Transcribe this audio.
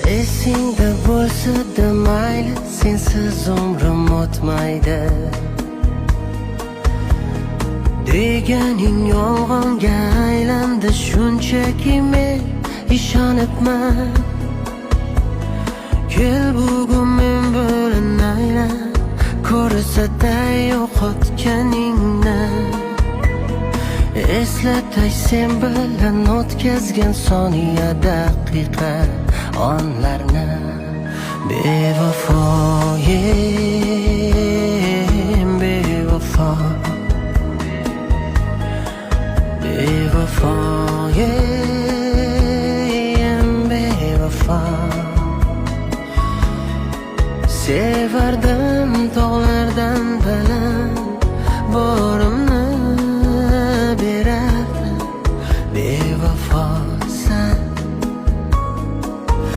Esingda bo'lsa-da mayli, sensiz umrim o'tmaydi deganing yolg'onga aylandi. Shunchaki men ishonibman. Kel bugun men bo'linaylar, ko'rsatay yo'qotganingni. Eslatay sen bilan o'tkazgan soniya, daqiqa, onlarni. Bevafoyim, bevafo, bevafoyim, bevafo. Sevardim